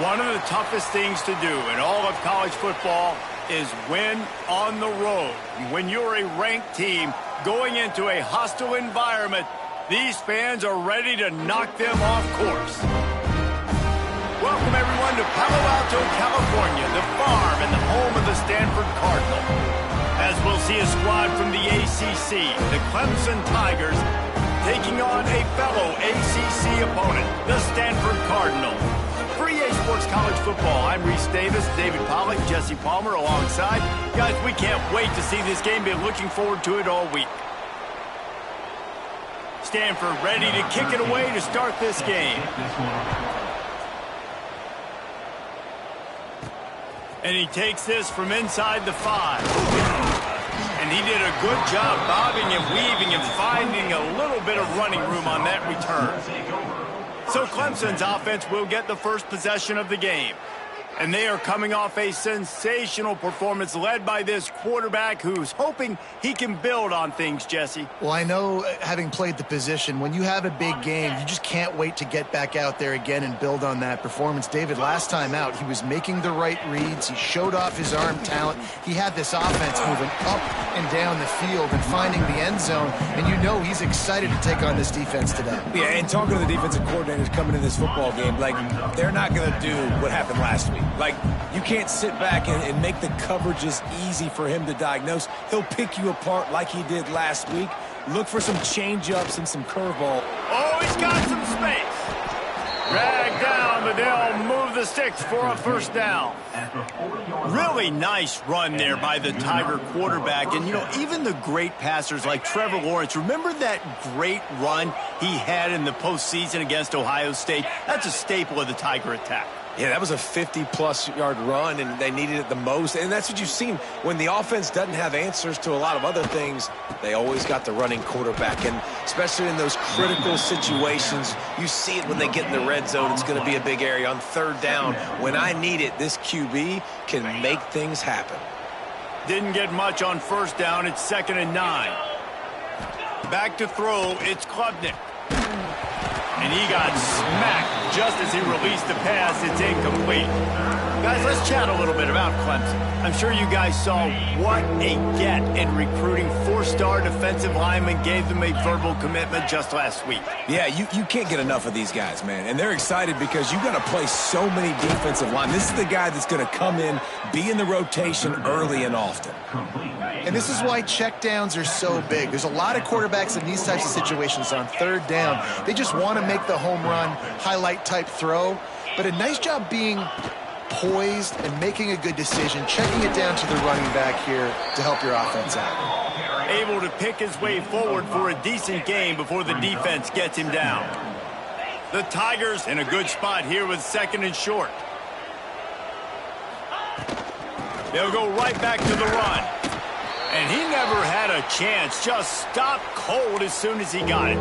One of the toughest things to do in all of college football is win on the road. When you're a ranked team going into a hostile environment, these fans are ready to knock them off course. Welcome, everyone, to Palo Alto, California, the farm and the home of the Stanford Cardinal. As we'll see a squad from the ACC, the Clemson Tigers, taking on a fellow ACC opponent, the Stanford Cardinal. For EA Sports College Football, I'm Reese Davis, David Pollack, Jesse Palmer alongside. Guys, we can't wait to see this game. Been looking forward to it all week. Stanford ready to kick it away to start this game. And he takes this from inside the 5. And he did a good job bobbing and weaving and finding a little bit of running room on that return. So Clemson's offense will get the first possession of the game. And they are coming off a sensational performance led by this quarterback who's hoping he can build on things, Jesse. Well, I know, having played the position, when you have a big game, you just can't wait to get back out there again and build on that performance. David, last time out, he was making the right reads. He showed off his arm talent. He had this offense moving up and down the field and finding the end zone. And you know he's excited to take on this defense today. Yeah, and talking to the defensive coordinators coming in this football game, like, they're not going to do what happened last week. Like, you can't sit back and make the coverages easy for him to diagnose. He'll pick you apart like he did last week. Look for some change-ups and some curveball. Oh, he's got some space. Dragged down, but they'll move the sticks for a first down. Really nice run there by the Tiger quarterback. And, you know, even the great passers like Trevor Lawrence, remember that great run he had in the postseason against Ohio State? That's a staple of the Tiger attack. Yeah, that was a 50-plus yard run, and they needed it the most. And that's what you've seen. When the offense doesn't have answers to a lot of other things, they always got the running quarterback. And especially in those critical situations, you see it when they get in the red zone. It's going to be a big area on third down. When I need it, this QB can make things happen. Didn't get much on first down. It's 2nd and 9. Back to throw. It's Klubnik. And he got smacked just as he released the pass. It's incomplete. Guys, let's chat a little bit about Clemson. I'm sure you guys saw what a get in recruiting. 4-star defensive lineman gave them a verbal commitment just last week. Yeah, you can't get enough of these guys, man. And they're excited because you got to play so many defensive line. This is the guy that's going to come in, be in the rotation early and often. And this is why checkdowns are so big. There's a lot of quarterbacks in these types of situations on third down. They just want to make the home run, highlight type throw. But a nice job being poised and making a good decision, checking it down to the running back here to help your offense out. Able to pick his way forward for a decent game before the defense gets him down. The Tigers in a good spot here with 2nd and short. They'll go right back to the run. And he never had a chance, just stopped cold as soon as he got it.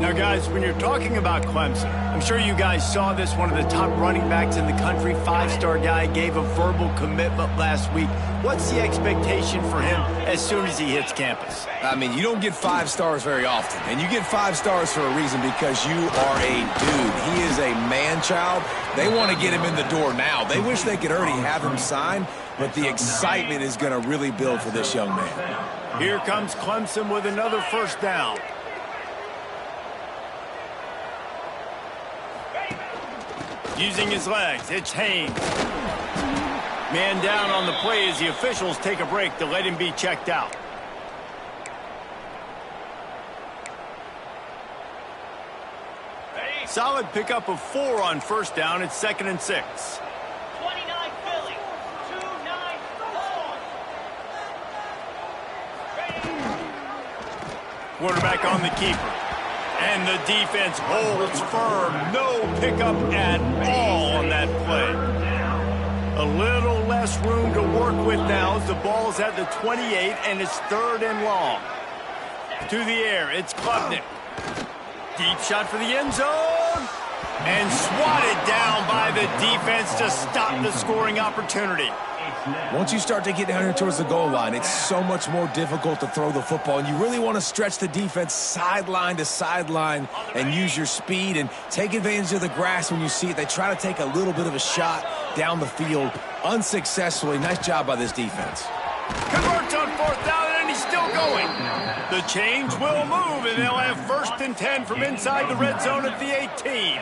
Now, guys, when you're talking about Clemson, I'm sure you guys saw this, one of the top running backs in the country, 5-star guy, gave a verbal commitment last week. What's the expectation for him as soon as he hits campus? I mean, you don't get 5 stars very often, and you get 5 stars for a reason because you are a dude. He is a man-child. They want to get him in the door now. They wish they could already have him signed, but the excitement is going to really build for this young man. Here comes Clemson with another first down. Using his legs, it's Haynes. Man down on the play as the officials take a break to let him be checked out. Solid pickup of 4 on first down. It's 2nd and 6. 29 Philly, 2-9 Quarterback on the keeper. And the defense holds firm. No pickup at all on that play. A little less room to work with now as the ball's at the 28 and it's 3rd and long. To the air, it's Klubnik. Deep shot for the end zone. And swatted down by the defense to stop the scoring opportunity. Once you start to get down here towards the goal line, it's so much more difficult to throw the football, and you really want to stretch the defense sideline to sideline and use your speed and take advantage of the grass when you see it. They try to take a little bit of a shot down the field unsuccessfully. Nice job by this defense. Converts on 4th down, and he's still going. The chains will move, and they'll have 1st and 10 from inside the red zone at the 18.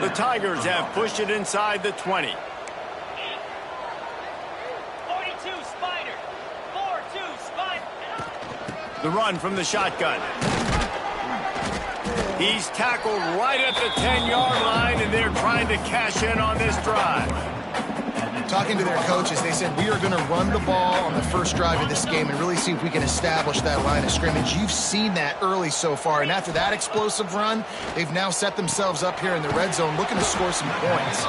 The Tigers have pushed it inside the 20. 42 Spider. 4-2 Spider. The run from the shotgun. He's tackled right at the 10-yard line, and they're trying to cash in on this drive. Talking to their coaches, they said, we are going to run the ball on the first drive of this game and really see if we can establish that line of scrimmage. You've seen that early so far, and after that explosive run, they've now set themselves up here in the red zone looking to score some points.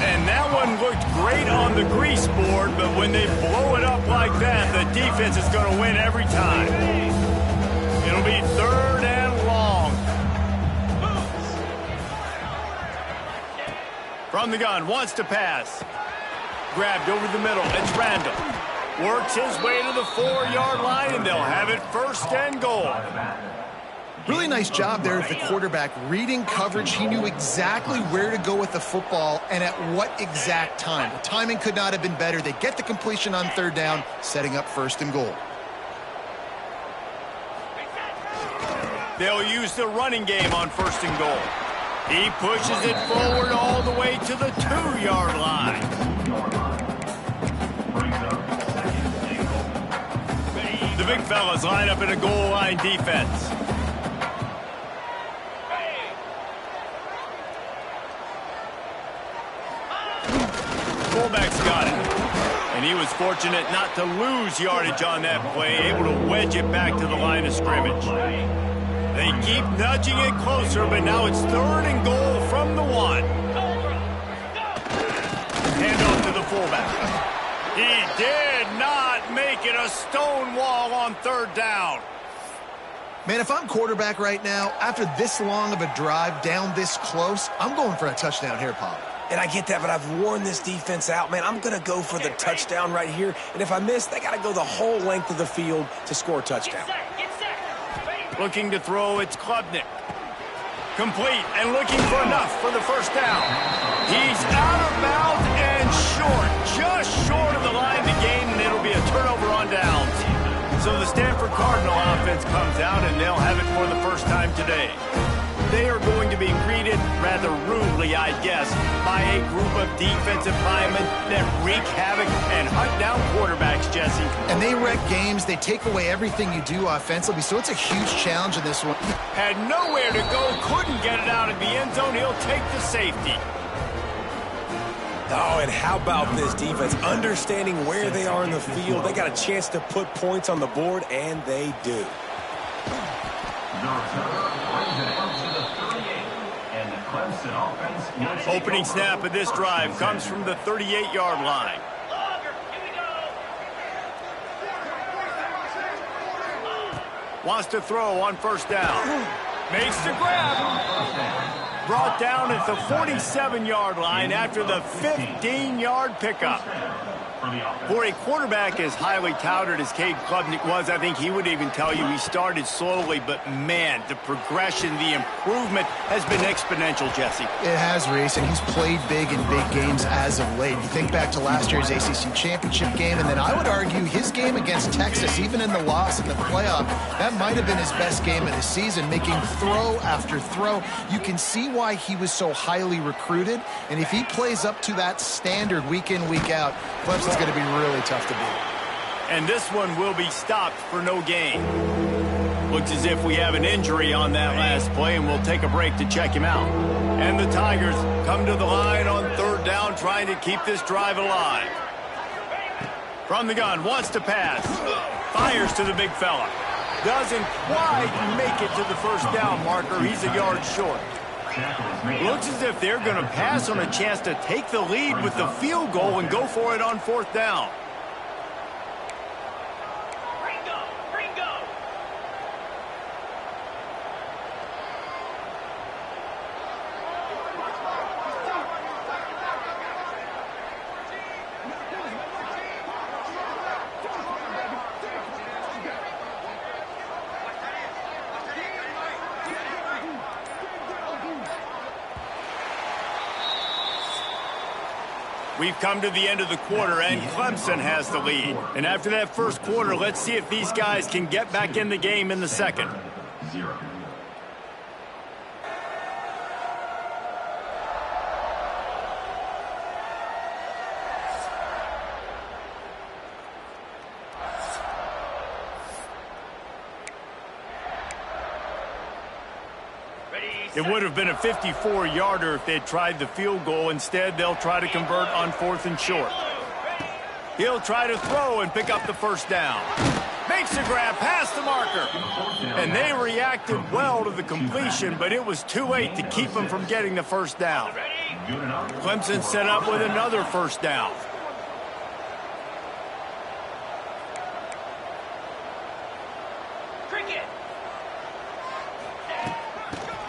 And that one looked great on the grease board, but when they blow it up like that, the defense is going to win every time. It'll be 3rd and long. From the gun, wants to pass. Grabbed over the middle. It's Randall. Works his way to the 4-yard line, and they'll have it 1st and goal. Really nice job there of the quarterback reading coverage. He knew exactly where to go with the football and at what exact time. The timing could not have been better. They get the completion on 3rd down, setting up 1st and goal. They'll use the running game on 1st and goal. He pushes it forward all the way to the 2-yard line. The big fellas line up in a goal line defense. Fullback's got it. And he was fortunate not to lose yardage on that play, able to wedge it back to the line of scrimmage. They keep nudging it closer, but now it's 3rd and goal from the 1. Hand off to the fullback. He did not make it a stone wall on 3rd down. Man, if I'm quarterback right now, after this long of a drive down this close, I'm going for a touchdown here, Paul. And I get that, but I've worn this defense out, man. I'm going to go for the touchdown right here. And if I miss, they got to go the whole length of the field to score a touchdown. Get set. Looking to throw, it's Klubnik. Complete and looking for enough for the 1st down. He's out of bounds and short, just short of the line to gain, and it'll be a turnover on downs. So the Stanford Cardinal offense comes out, and they'll have it for the first time today. They are going to be greeted rather rudely, I guess, by a group of defensive linemen that wreak havoc and hunt down quarterbacks, Jesse. And they wreck games. They take away everything you do offensively, so it's a huge challenge in this one. Had nowhere to go, couldn't get it out of the end zone. He'll take the safety. Oh, and how about this defense? Understanding where they are in the field. They got a chance to put points on the board, and they do. Opening snap of this drive comes from the 38-yard line. Wants to throw on 1st down. Makes the grab. Brought down at the 47-yard line after the 15-yard pickup. For a quarterback as highly touted as Cade Klubnik was, I think he would even tell you he started slowly, but man, the progression, the improvement has been exponential, Jesse. It has, Reese, and he's played big in big games as of late. You think back to last year's ACC championship game, and then I would argue his game against Texas, even in the loss in the playoff, that might have been his best game of the season, making throw after throw. You can see why he was so highly recruited, and if he plays up to that standard week in, week out, Clemson's going to be really tough to beat. And this one will be stopped for no gain. Looks as if we have an injury on that last play, and we'll take a break to check him out. And the Tigers come to the line on 3rd down, trying to keep this drive alive. From the gun, wants to pass. Fires to the big fella. Doesn't quite make it to the 1st down marker. He's a yard short. Looks as if they're going to pass on a chance to take the lead with the field goal and go for it on 4th down. We've come to the end of the quarter, and Clemson has the lead. And after that first quarter, let's see if these guys can get back in the game in the second. It would have been a 54-yarder if they'd tried the field goal. Instead, they'll try to convert on 4th and short. He'll try to throw and pick up the first down. Makes a grab past the marker. And they reacted well to the completion, but it was too late to keep them from getting the first down. Clemson set up with another first down.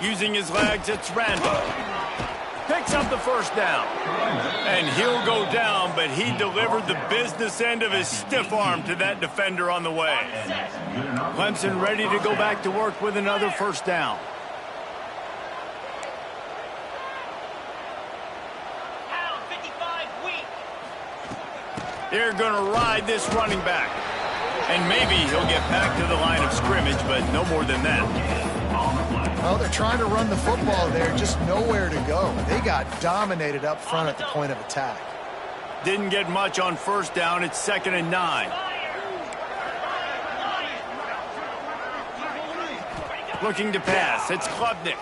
Using his legs, it's Randall. Picks up the first down. And he'll go down, but he delivered the business end of his stiff arm to that defender on the way. Clemson ready to go back to work with another first down. They're going to ride this running back. And maybe he'll get back to the line of scrimmage, but no more than that. Well, they're trying to run the football there, just nowhere to go. They got dominated up front at the point of attack. Didn't get much on first down. It's 2nd and 9. Looking to pass. It's Klubnik.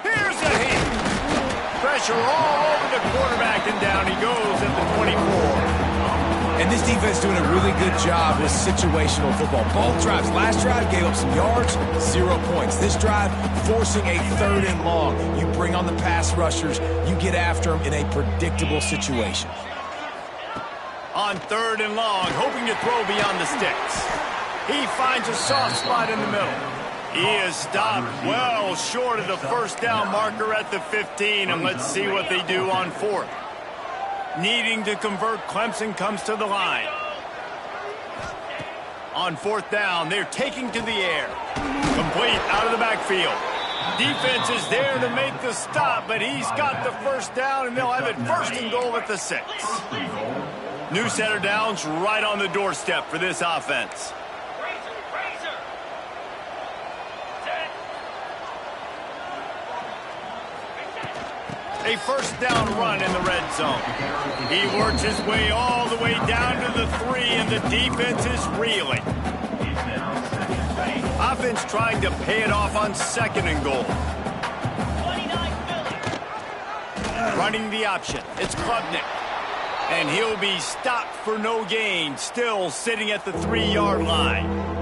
Here's the hit. Pressure all over the quarterback, and down he goes at the 24. And this defense doing a really good job with situational football. Both drives. Last drive gave up some yards, 0 points. This drive forcing a 3rd and long. You bring on the pass rushers. You get after them in a predictable situation. On 3rd and long, hoping to throw beyond the sticks. He finds a soft spot in the middle. He is stopped well short of the first down marker at the 15, and let's see what they do on 4th. Needing to convert, Clemson comes to the line. On 4th down, they're taking to the air. Complete out of the backfield. Defense is there to make the stop, but he's got the first down, and they'll have it 1st and goal at the 6. New set of downs right on the doorstep for this offense. A first down run in the red zone. He works his way all the way down to the 3, and the defense is reeling. Offense trying to pay it off on 2nd and goal. Running the option. It's Klubnik. And he'll be stopped for no gain, still sitting at the 3-yard line.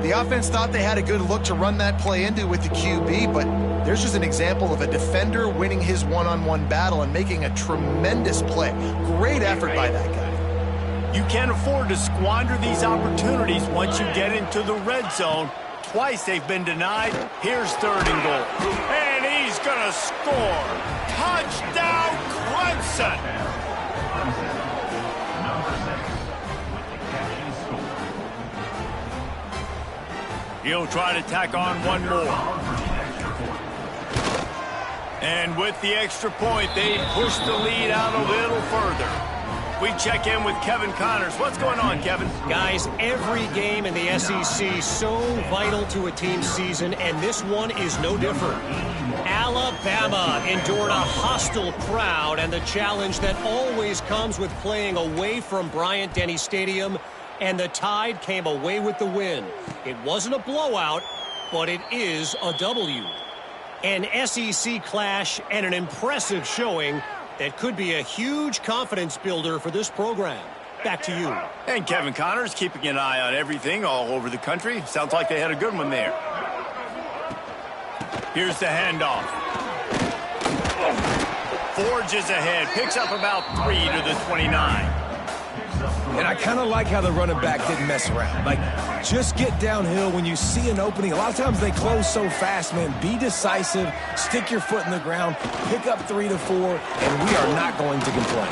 The offense thought they had a good look to run that play into with the QB, but there's just an example of a defender winning his one-on-one battle and making a tremendous play. Great effort by that guy. You can't afford to squander these opportunities once you get into the red zone. Twice they've been denied. Here's 3rd and goal. And he's going to score. Touchdown, Clemson! He'll try to tack on one more. And with the extra point, they push the lead out a little further. We check in with Kevin Connors. What's going on, Kevin? Guys, every game in the SEC so vital to a team's season, and this one is no different. Alabama endured a hostile crowd and the challenge that always comes with playing away from Bryant-Denny Stadium, and the Tide came away with the win. It wasn't a blowout, but it is a W. An SEC clash and an impressive showing that could be a huge confidence builder for this program. Back to you. And Kevin Connors keeping an eye on everything all over the country. Sounds like they had a good one there. Here's the handoff. Forges ahead, picks up about 3 to the 29. And I kind of like how the running back didn't mess around. Like, just get downhill when you see an opening. A lot of times they close so fast, man. Be decisive, stick your foot in the ground, pick up 3 to 4, and we are not going to complain.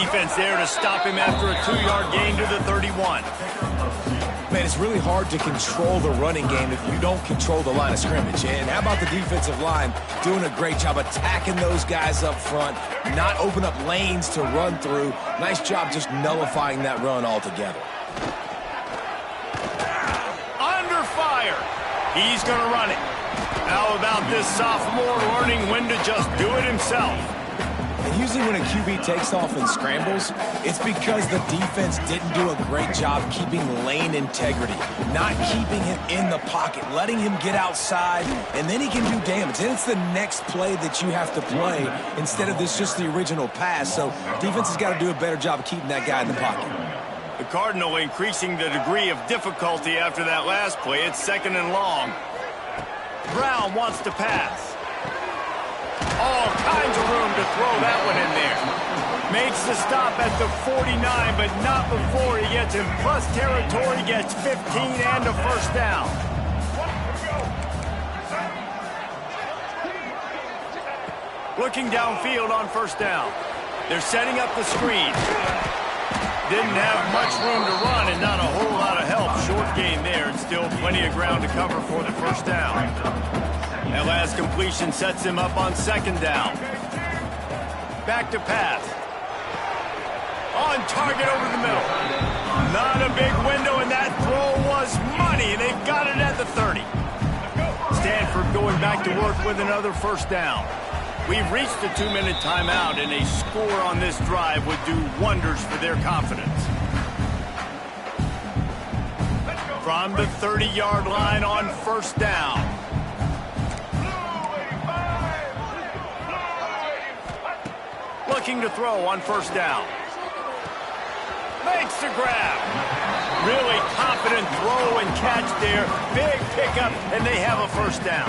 Defense there to stop him after a 2-yard gain to the 31. Man, it's really hard to control the running game if you don't control the line of scrimmage. And how about the defensive line doing a great job attacking those guys up front, not open up lanes to run through. Nice job just nullifying that run altogether. Under fire. He's going to run it. How about this sophomore learning when to just do it himself? And usually when a QB takes off and scrambles, it's because the defense didn't do a great job keeping lane integrity, not keeping him in the pocket, letting him get outside, and then he can do damage. And it's the next play that you have to play instead of this just the original pass. So defense has got to do a better job of keeping that guy in the pocket. The Cardinal increasing the degree of difficulty after that last play. It's 2nd and long. Brown wants to pass. All kinds of room to throw that one in there. Makes the stop at the 49, but not before he gets in plus territory, gets 15 and a first down. Looking downfield on first down. They're setting up the screen. Didn't have much room to run and not a whole lot of help. Short gain there and still plenty of ground to cover for the first down. That last completion sets him up on 2nd down. Back to pass. On target over the middle. Not a big window, and that throw was money. They've got it at the 30. Stanford going back to work with another first down. We've reached the 2-minute timeout, and a score on this drive would do wonders for their confidence. From the 30-yard line on first down. Looking to throw on first down. Makes the grab. Really confident throw and catch there. Big pickup, and they have a first down.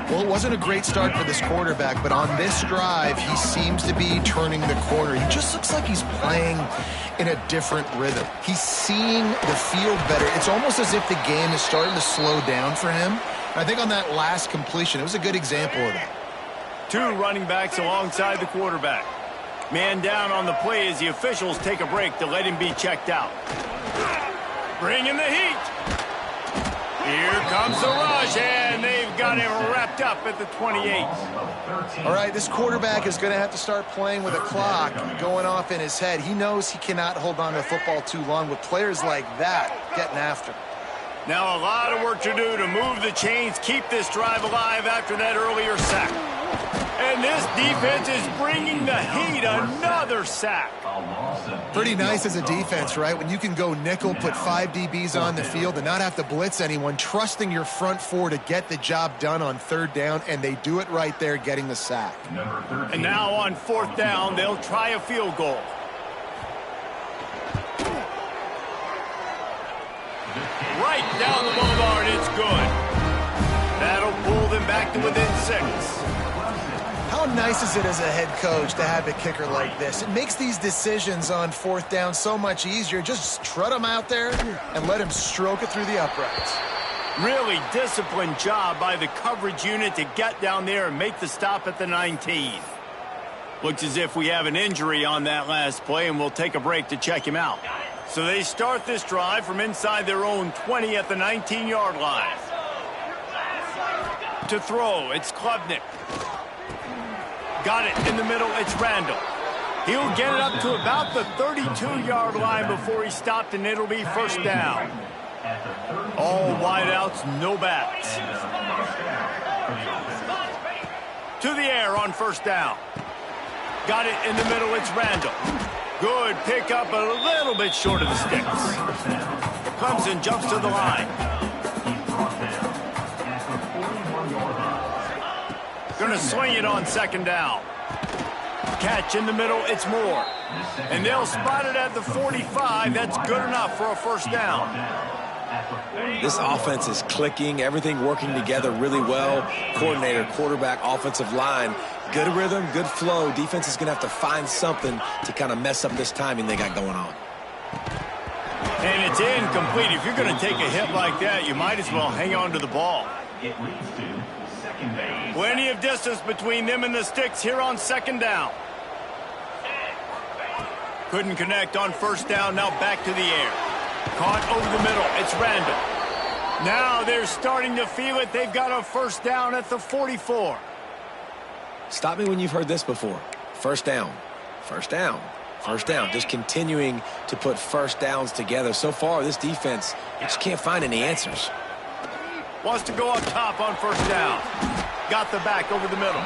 Well, it wasn't a great start for this quarterback, but on this drive, he seems to be turning the corner. He just looks like he's playing in a different rhythm. He's seeing the field better. It's almost as if the game is starting to slow down for him. I think on that last completion, it was a good example of that. 2 running backs alongside the quarterback. Man down on the play as the officials take a break to let him be checked out. Bringing the heat. Here comes the rush, and they've got him wrapped up at the 28. All right, this quarterback is going to have to start playing with a clock going off in his head. He knows he cannot hold on to the football too long with players like that getting after him. Now a lot of work to do to move the chains, keep this drive alive after that earlier sack. And this defense is bringing the heat. Another sack. Pretty nice as a defense, right? When you can go nickel, put 5 DBs on the field and not have to blitz anyone, trusting your front 4 to get the job done on 3rd down, and they do it right there, getting the sack. And now on 4th down, they'll try a field goal. Right down the boulevard, it's good. That'll pull them back to within 6. How nice is it as a head coach to have a kicker like this? It makes these decisions on 4th down so much easier. Just trot them out there and let him stroke it through the uprights. Really disciplined job by the coverage unit to get down there and make the stop at the 19. Looks as if we have an injury on that last play, and we'll take a break to check him out. So they start this drive from inside their own 20 at the 19-yard line. To throw, it's Klubnik. Got it in the middle, it's Randall. He'll get it up to about the 32-yard line before he stopped, and it'll be first down. All wideouts, no backs. To the air on first down. Got it in the middle, it's Randall. Good pickup, a little bit short of the sticks. Clemson jumps to the line. Going to swing it on 2nd down. Catch in the middle, it's Moore. And they'll spot it at the 45. That's good enough for a first down. This offense is clicking, everything working together really well. Coordinator, quarterback, offensive line. Good rhythm, good flow. Defense is going to have to find something to kind of mess up this timing they got going on. And it's incomplete. If you're going to take a hit like that, you might as well hang on to the ball. Plenty of distance between them and the sticks here on 2nd down. Couldn't connect on first down, now back to the air. Caught over the middle. It's Randall. Now they're starting to feel it. They've got a first down at the 44. Stop me when you've heard this before. First down. First down. First down. Just continuing to put first downs together. So far, this defense, they just can't find any answers. Wants to go up top on first down. Got the back over the middle.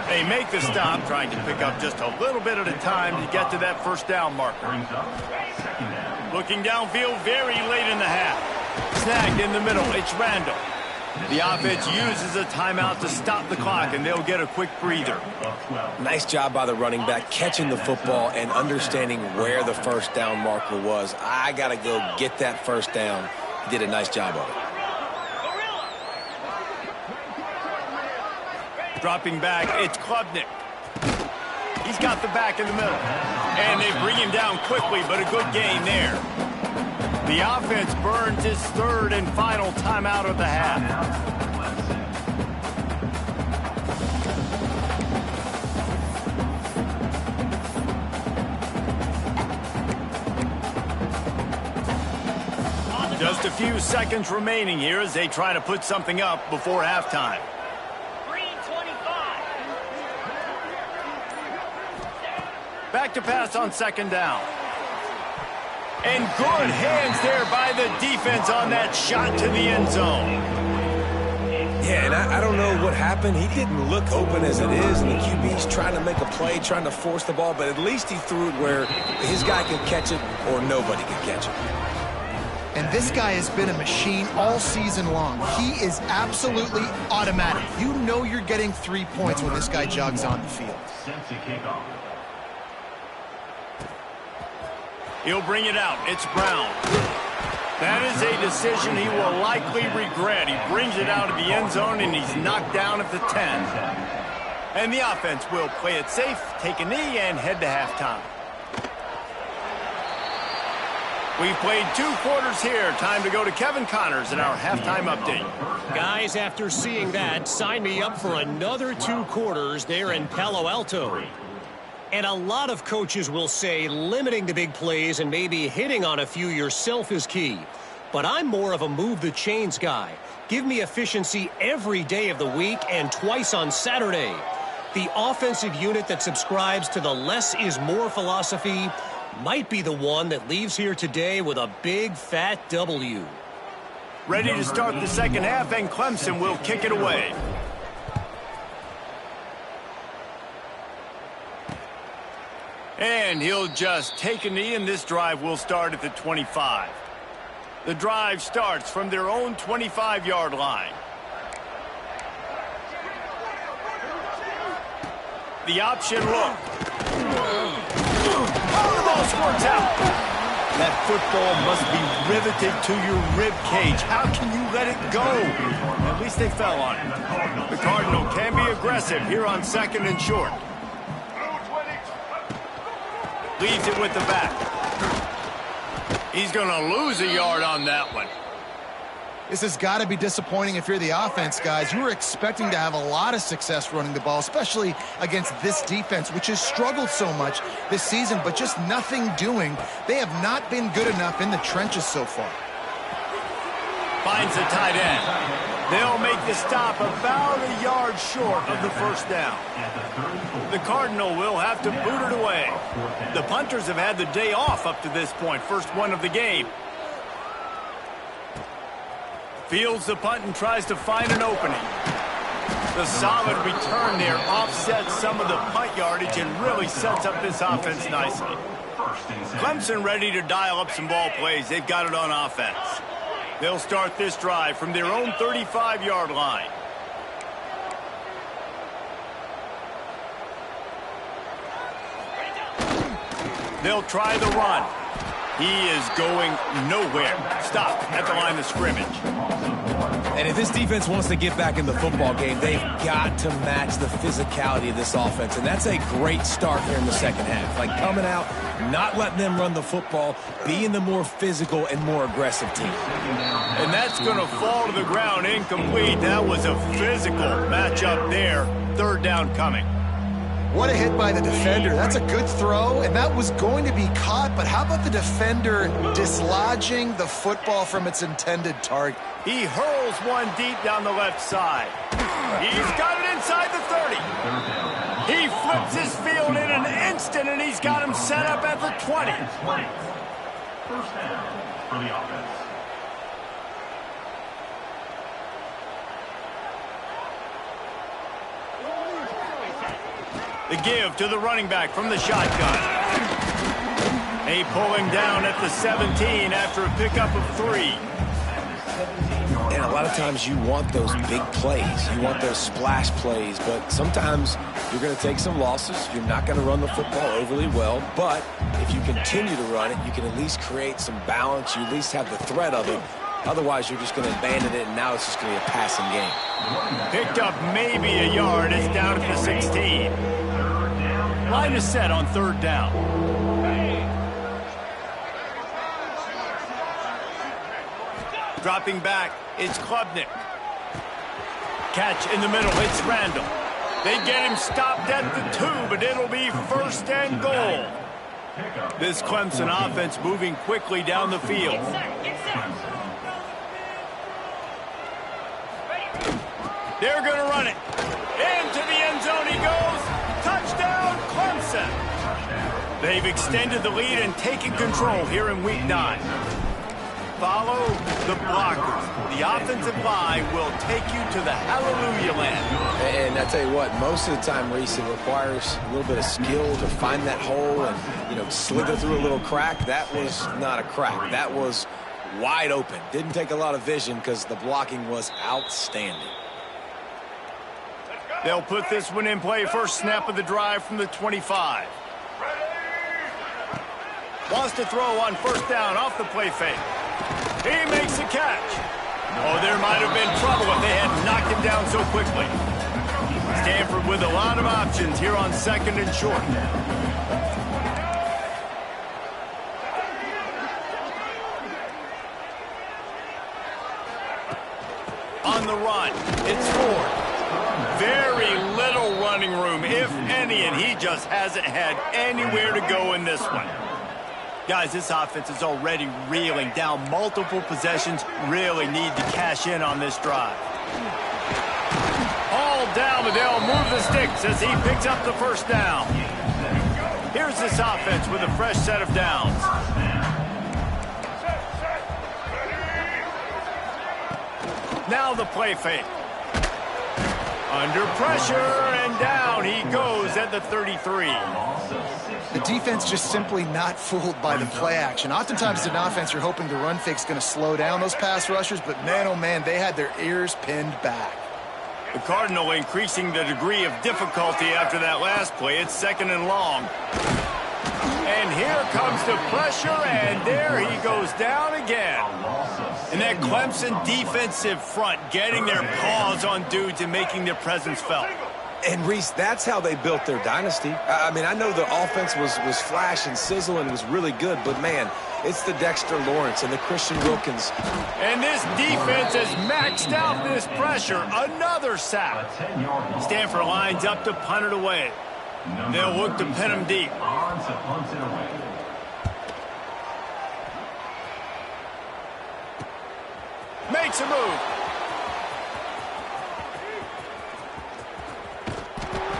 They make the stop, trying to pick up just a little bit at a time to get to that first down marker. Looking downfield very late in the half. Snagged in the middle. It's Randall. The offense uses a timeout to stop the clock, and they'll get a quick breather. Nice job by the running back, catching the football and understanding where the first down marker was. I got to go get that first down. He did a nice job of it. Dropping back, it's Klubnik. He's got the back in the middle. And they bring him down quickly, but a good gain there. The offense burns its third and final timeout of the half. Just a few seconds remaining here as they try to put something up before halftime. Back to pass on second down. And good hands there by the defense on that shot to the end zone. Yeah, and I don't know what happened. He didn't look open as it is, and the QB's trying to make a play, trying to force the ball, but at least he threw it where his guy can catch it or nobody can catch it. And this guy has been a machine all season long. He is absolutely automatic. You know you're getting 3 points when this guy jogs on the field. He'll bring it out. It's Brown. That is a decision he will likely regret. He brings it out of the end zone, and he's knocked down at the 10. And the offense will play it safe, take a knee, and head to halftime. We've played 2 quarters here. Time to go to Kevin Connors in our halftime update. Guys, after seeing that, sign me up for another 2 quarters there in Palo Alto. And a lot of coaches will say limiting the big plays and maybe hitting on a few yourself is key. But I'm more of a move the chains guy. Give me efficiency every day of the week and twice on Saturday. The offensive unit that subscribes to the less is more philosophy might be the one that leaves here today with a big fat W. Ready to start the second half, and Clemson will kick it away. And he'll just take a knee, and this drive will start at the 25. The drive starts from their own 25-yard line. The option look. Oh, the ball squirts out. That football must be riveted to your rib cage. How can you let it go? At least they fell on it. The Cardinal can be aggressive here on second and short. Leaves it with the back. He's going to lose a yard on that one. This has got to be disappointing if you're the offense, guys. You were expecting to have a lot of success running the ball, especially against this defense, which has struggled so much this season, but just nothing doing. They have not been good enough in the trenches so far. Finds the tight end. They'll make the stop about a yard short of the first down. The Cardinal will have to boot it away. The punters have had the day off up to this point, first one of the game. Fields the punt and tries to find an opening. The solid return there offsets some of the punt yardage and really sets up this offense nicely. Clemson ready to dial up some ball plays. They've got it on offense. They'll start this drive from their own 35-yard line. They'll try the run. He is going nowhere. Stop at the line of scrimmage. And if this defense wants to get back in the football game, they've got to match the physicality of this offense. And that's a great start here in the second half. Like coming out, not letting them run the football, being the more physical and more aggressive team. And that's going to fall to the ground incomplete. That was a physical matchup there. Third down coming. What a hit by the defender. That's a good throw, and that was going to be caught, but how about the defender dislodging the football from its intended target? He hurls one deep down the left side. He's got it inside the 30. He flips his field in an instant, and he's got him set up at the 20. First down for the offense. The give to the running back from the shotgun. They pull him down at the 17 after a pickup of 3. And a lot of times you want those big plays. You want those splash plays. But sometimes you're going to take some losses. You're not going to run the football overly well. But if you continue to run it, you can at least create some balance. You at least have the threat of it. Otherwise, you're just going to abandon it, and now it's just going to be a passing game. Picked up maybe a yard. It's down at the 16. Line is set on 3rd down. Dropping back, it's Klubnik. Catch in the middle, it's Randall. They get him stopped at the 2, but it'll be 1st and goal. This Clemson offense moving quickly down the field. They're going to run it. Into the end zone he goes. Touchdown, Clemson. They've extended the lead and taken control here in Week 9. Follow the blockers. The offensive line will take you to the hallelujah land. And I tell you what, most of the time, Reese, it requires a little bit of skill to find that hole and, slither through a little crack. That was not a crack. That was wide open. Didn't take a lot of vision because the blocking was outstanding. They'll put this one in play. First snap of the drive from the 25. Wants to throw on 1st down off the play fake. He makes a catch. Oh, there might have been trouble if they had knocked him down so quickly. Stanford with a lot of options here on 2nd and short. On the run, it's Ford. Very little running room, if any, and he just hasn't had anywhere to go in this one. Guys, this offense is already reeling down multiple possessions. Really need to cash in on this drive. All down, but they'll move the sticks as he picks up the 1st down. Here's this offense with a fresh set of downs. Now the play fake. Under pressure, and down he goes at the 33. The defense just simply not fooled by the play action. Oftentimes in offense, you're hoping the run fake's going to slow down those pass rushers, but man, oh man, they had their ears pinned back. The Cardinal increasing the degree of difficulty after that last play. It's 2nd and long. And here comes the pressure, and there he goes down again. And that Clemson defensive front getting their paws on dudes and making their presence felt. And, Reese, that's how they built their dynasty. I mean, I know the offense was flash and sizzle and was really good, but, man, it's the Dexter Lawrence and the Christian Wilkins. And this defense has maxed out this pressure. Another sack. Stanford lines up to punt it away. They'll look to pin him deep. Makes a move.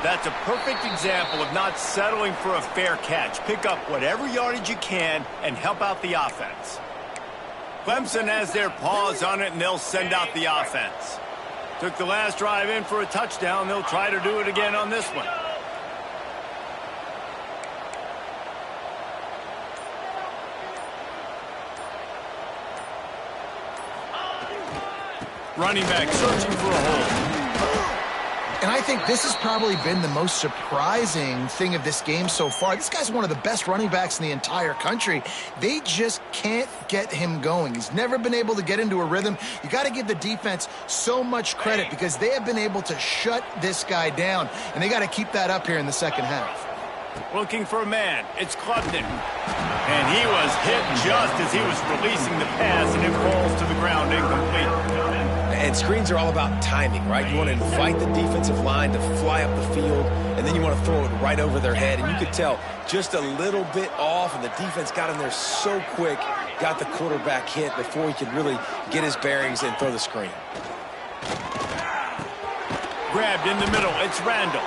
That's a perfect example of not settling for a fair catch. Pick up whatever yardage you can and help out the offense. Clemson has their paws on it, and they'll send out the offense. Took the last drive in for a touchdown. They'll try to do it again on this one. Running back searching for a hole. And I think this has probably been the most surprising thing of this game so far. This guy's one of the best running backs in the entire country. They just can't get him going. He's never been able to get into a rhythm. You got to give the defense so much credit because they have been able to shut this guy down, and they got to keep that up here in the 2nd half. Looking for a man. It's Klubnik. And he was hit just as he was releasing the pass, and it falls to the ground incomplete. And screens are all about timing, right? You want to invite the defensive line to fly up the field, and then you want to throw it right over their head. And you could tell just a little bit off, and the defense got in there so quick, got the quarterback hit before he could really get his bearings and throw the screen. Grabbed in the middle. It's Randall.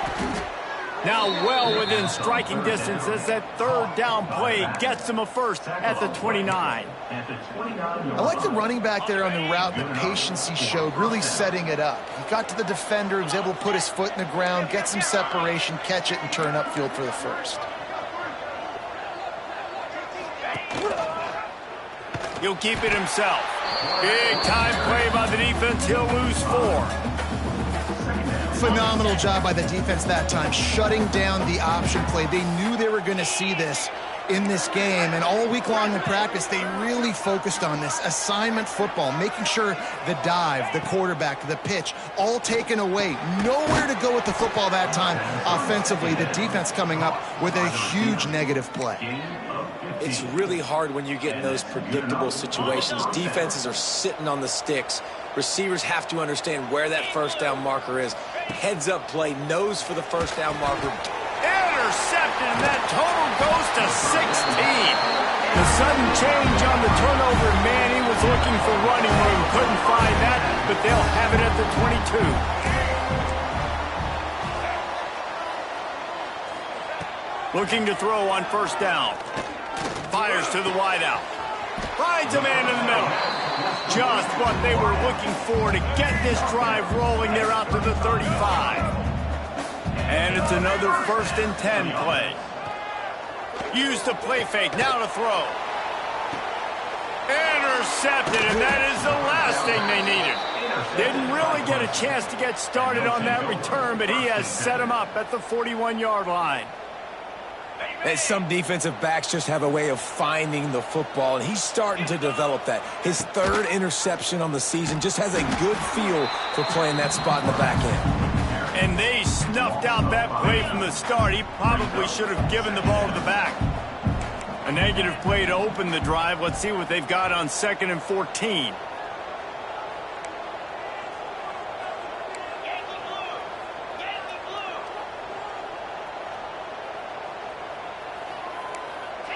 Now well within striking distance as that third down play gets him a first at the 29. I like the running back there on the route, the patience he showed, really setting it up. He got to the defender, he was able to put his foot in the ground, get some separation, catch it, and turn upfield for the first. He'll keep it himself. Big time play by the defense. He'll lose 4. Phenomenal job by the defense that time, shutting down the option play. They knew they were going to see this in this game, and all week long in practice, they really focused on this assignment football, making sure the dive, the quarterback, the pitch, all taken away. Nowhere to go with the football that time offensively. The defense coming up with a huge negative play. It's really hard when you get in those predictable situations. Defenses are sitting on the sticks. Receivers have to understand where that first down marker is. Heads-up play, nose for the first down marker. Intercepted, and that total goes to 16. The sudden change on the turnover, man, he was looking for running room. Couldn't find that, but they'll have it at the 22. Looking to throw on first down. Fires to the wideout. Finds a man in the middle. Just what they were looking for to get this drive rolling. They're out to the 35. And it's another 1st and 10 play. Use the play fake. Now to throw. Intercepted, and that is the last thing they needed. Didn't really get a chance to get started on that return, but he has set him up at the 41-yard line. And some defensive backs just have a way of finding the football, and he's starting to develop that. His 3rd interception on the season, just has a good feel for playing that spot in the back end. And they snuffed out that play from the start. He probably should have given the ball to the back. A negative play to open the drive. Let's see what they've got on 2nd and 14.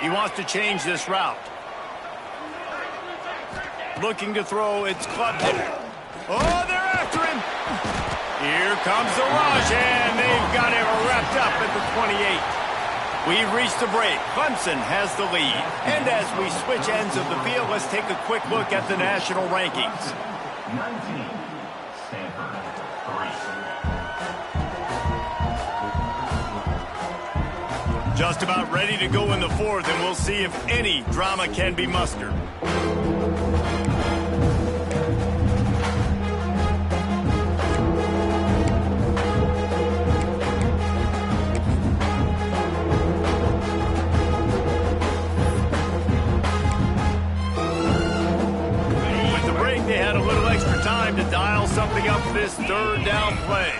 He wants to change this route. Looking to throw, it's Clemson. Oh, they're after him. Here comes the rush, and they've got it wrapped up at the 28. We've reached the break. Clemson has the lead. And as we switch ends of the field, let's take a quick look at the national rankings. 19, Stanford, 3. Just about ready to go in the 4th, and we'll see if any drama can be mustered. With the break, they had a little extra time to dial something up for this 3rd down play.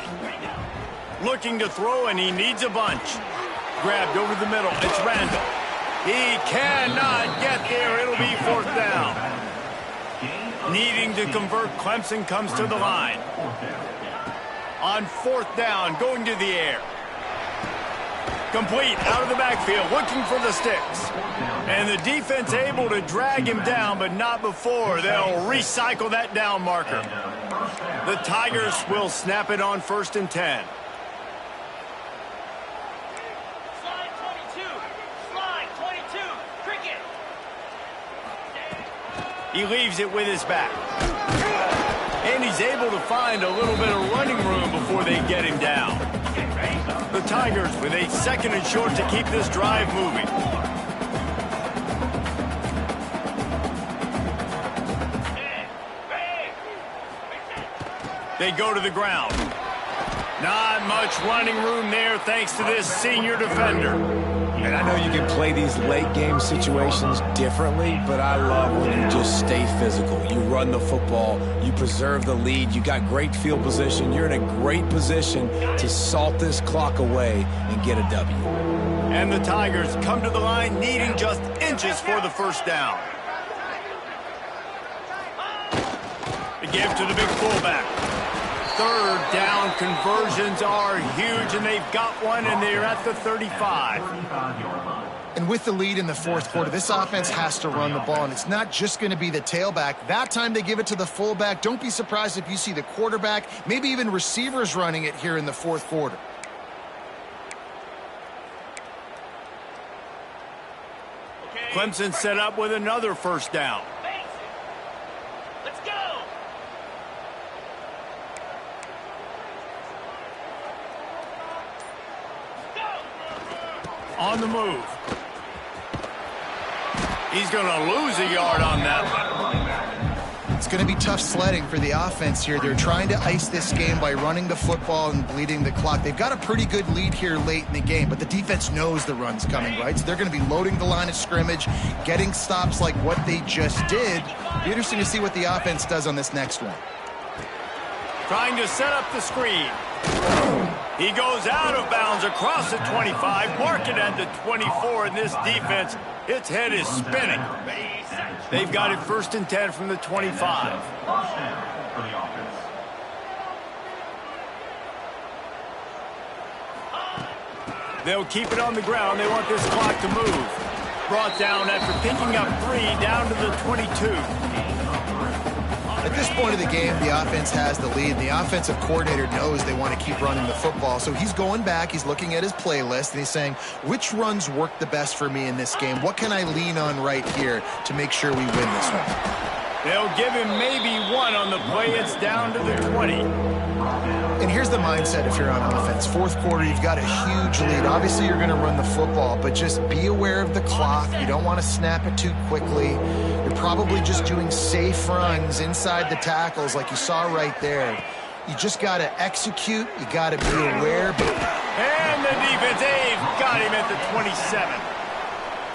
Looking to throw, and he needs a bunch. Grabbed over the middle. It's Randall. He cannot get there. It'll be 4th down. Needing to convert, Clemson comes to the line. On 4th down, going to the air. Complete out of the backfield, looking for the sticks. And the defense able to drag him down, but not before. They'll recycle that down marker. The Tigers will snap it on 1st and 10. He leaves it with his back. And he's able to find a little bit of running room before they get him down. The Tigers with a 2nd and short to keep this drive moving. They go to the ground. Not much running room there thanks to this senior defender. And I know you can play these late-game situations differently, but I love when you just stay physical. You run the football. You preserve the lead. You got great field position. You're in a great position to salt this clock away and get a W. And the Tigers come to the line needing just inches for the 1st down. Give to the big fullback. Third down conversions are huge, and they've got one, and they're at the 35. And with the lead in the fourth quarter, this offense has to run the ball, and it's not just going to be the tailback. That time they give it to the fullback. Don't be surprised if you see the quarterback, maybe even receivers running it here in the fourth quarter. Clemson set up with another first down. Let's go. On the move. He's going to lose a yard on that one. It's going to be tough sledding for the offense here. They're trying to ice this game by running the football and bleeding the clock. They've got a pretty good lead here late in the game, but the defense knows the run's coming, right? So they're going to be loading the line of scrimmage, getting stops like what they just did. Be interesting to see what the offense does on this next one. Trying to set up the screen. He goes out of bounds across the 25, marking at the 24, and this defense, its head is spinning. They've got it 1st and 10 from the 25. First down for the offense. They'll keep it on the ground. They want this clock to move. Brought down after picking up 3 down to the 22. At this point of the game, the offense has the lead. The offensive coordinator knows they want to keep running the football. So he's going back, he's looking at his playlist, and he's saying, which runs work the best for me in this game? What can I lean on right here to make sure we win this one? They'll give him maybe one on the play. It's down to the 20. And here's the mindset if you're on offense. Fourth quarter, you've got a huge lead. Obviously, you're going to run the football, but just be aware of the clock. You don't want to snap it too quickly. You're probably just doing safe runs inside the tackles like you saw right there. You just got to execute. You got to be aware. And the defense, they've got him at the 27.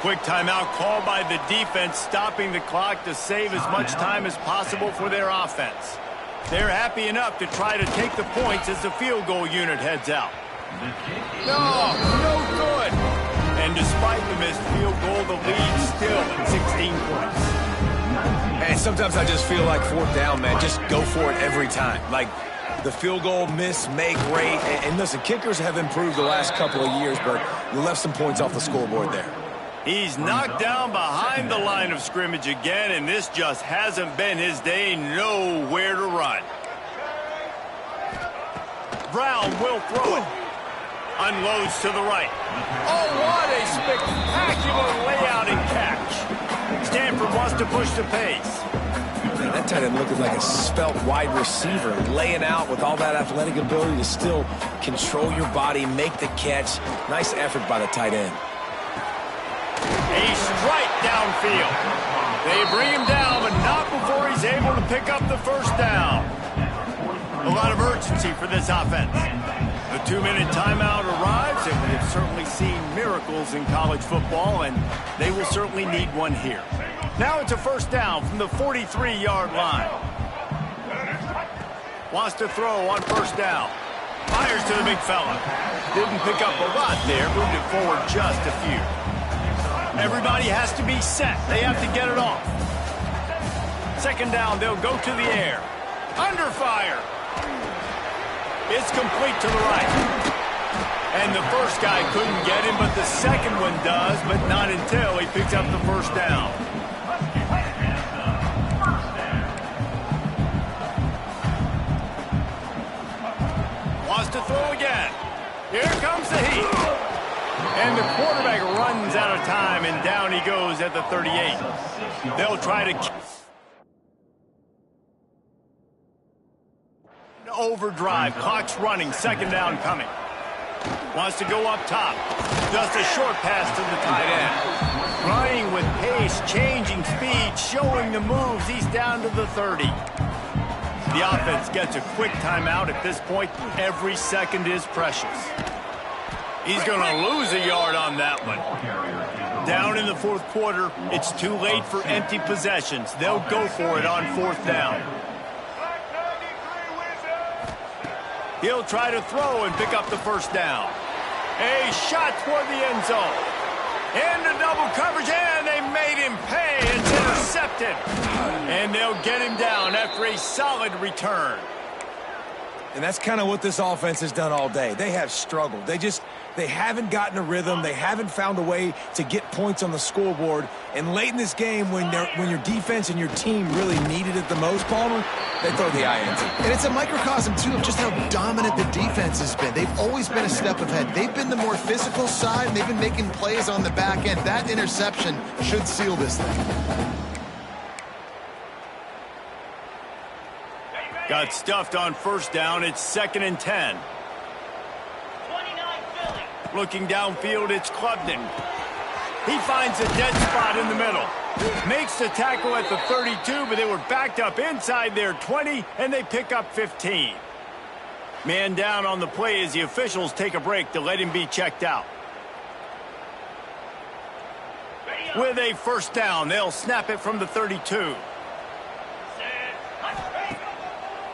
Quick timeout called by the defense, stopping the clock to save as much time as possible for their offense. They're happy enough to try to take the points as the field goal unit heads out. No good. And despite the missed field goal, the lead still at 16 points. And sometimes I just feel like 4th down, man, just go for it every time. Like the field goal miss, make rate. And listen, kickers have improved the last couple of years, but you left some points off the scoreboard there. He's knocked down behind the line of scrimmage again, and this just hasn't been his day. Nowhere to run. Brown will throw it. Unloads to the right. Oh, what a spectacular layout and catch. Stanford wants to push the pace. Man, that tight end looking like a svelte wide receiver, laying out with all that athletic ability to still control your body, make the catch. Nice effort by the tight end. A strike downfield. They bring him down, but not before he's able to pick up the first down. A lot of urgency for this offense. The 2-minute timeout arrives, and we have certainly seen miracles in college football, and they will certainly need one here. Now it's a first down from the 43-yard line. Wants to throw on first down. Fires to the big fella. Didn't pick up a lot there, moved it forward just a few. Everybody has to be set. They have to get it off. Second down, they'll go to the air. Under fire. It's complete to the right. And the first guy couldn't get him, but the second one does, but not until he picks up the first down. Wants to throw again. Here comes the heat. And the quarterback runs out of time, and down he goes at the 38. They'll try to overdrive. Clock's running. Second down coming. Wants to go up top. Just a short pass to the tight end. Running with pace, changing speed, showing the moves. He's down to the 30. The offense gets a quick timeout. At this point, every second is precious. He's going to lose a yard on that one. Down in the fourth quarter, it's too late for empty possessions. They'll go for it on fourth down. He'll try to throw and pick up the first down. A shot toward the end zone. Into double coverage, and they made him pay. It's intercepted deflected. And they'll get him down after a solid return. And that's kind of what this offense has done all day. They have struggled. They haven't gotten a rhythm. They haven't found a way to get points on the scoreboard. And late in this game, when your defense and your team really needed it the most, Palmer, they throw the INT. And it's a microcosm, too, of just how dominant the defense has been. They've always been a step ahead. They've been the more physical side, and they've been making plays on the back end. That interception should seal this thing. Got stuffed on first down. It's 2nd and 10. 29 Philly. Looking downfield, it's Clemson. He finds a dead spot in the middle. Makes the tackle at the 32, but they were backed up inside their 20, and they pick up 15. Man down on the play as the officials take a break to let him be checked out. With a first down, they'll snap it from the 32.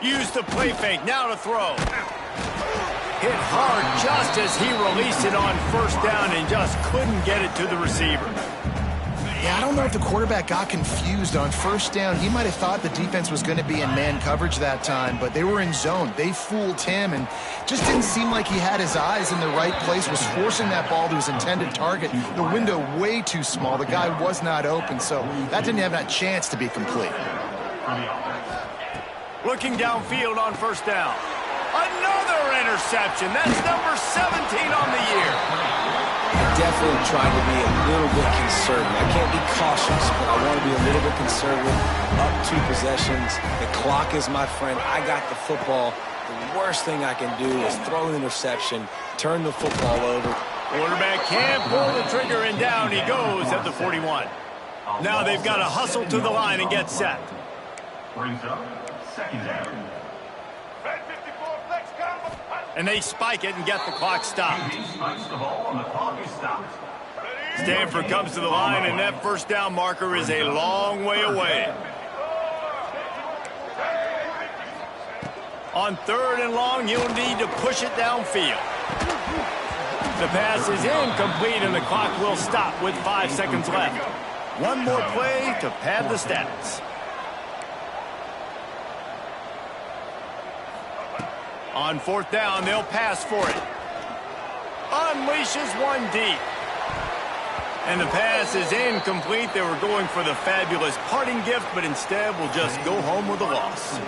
Use the play fake, now to throw. Hit hard just as he released it on first down and just couldn't get it to the receiver. Yeah, I don't know if the quarterback got confused on first down. He might have thought the defense was going to be in man coverage that time, but they were in zone. They fooled him and just didn't seem like he had his eyes in the right place, was forcing that ball to his intended target. The window way too small. The guy was not open, so that didn't have that chance to be complete. Looking downfield on first down. Another interception. That's number 17 on the year. Definitely trying to be a little bit conservative. I can't be cautious, but I want to be a little bit conservative. Up 2 possessions. The clock is my friend. I got the football. The worst thing I can do is throw an interception, turn the football over. Quarterback can't pull the trigger, and down he goes at the 41. Now they've got to hustle to the line and get set. Brings up 2nd down. And they spike it and get the clock stopped. He spikes the ball and the clock is stopped. Stanford comes to the line, and that first down marker is a long way away. On 3rd and long, you'll need to push it downfield. The pass is incomplete, and the clock will stop with 5 seconds left. One more play to pad the stats. On 4th down, they'll pass for it. Unleashes one deep. And the pass is incomplete. They were going for the fabulous parting gift, but instead will just go home with a loss.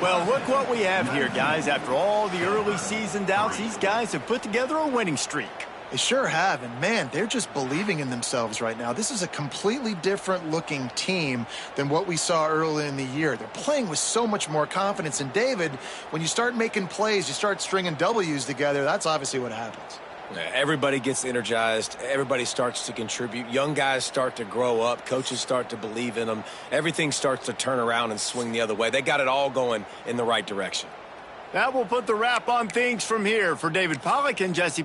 Well, look what we have here, guys. After all the early season doubts, these guys have put together a winning streak. They sure have, and man, they're just believing in themselves right now. This is a completely different looking team than what we saw early in the year. They're playing with so much more confidence, and David, when you start making plays, you start stringing W's together, that's obviously what happens. Everybody gets energized. Everybody starts to contribute. Young guys start to grow up. Coaches start to believe in them. Everything starts to turn around and swing the other way. They got it all going in the right direction. That will put the wrap on things from here. For David Pollack and Jesse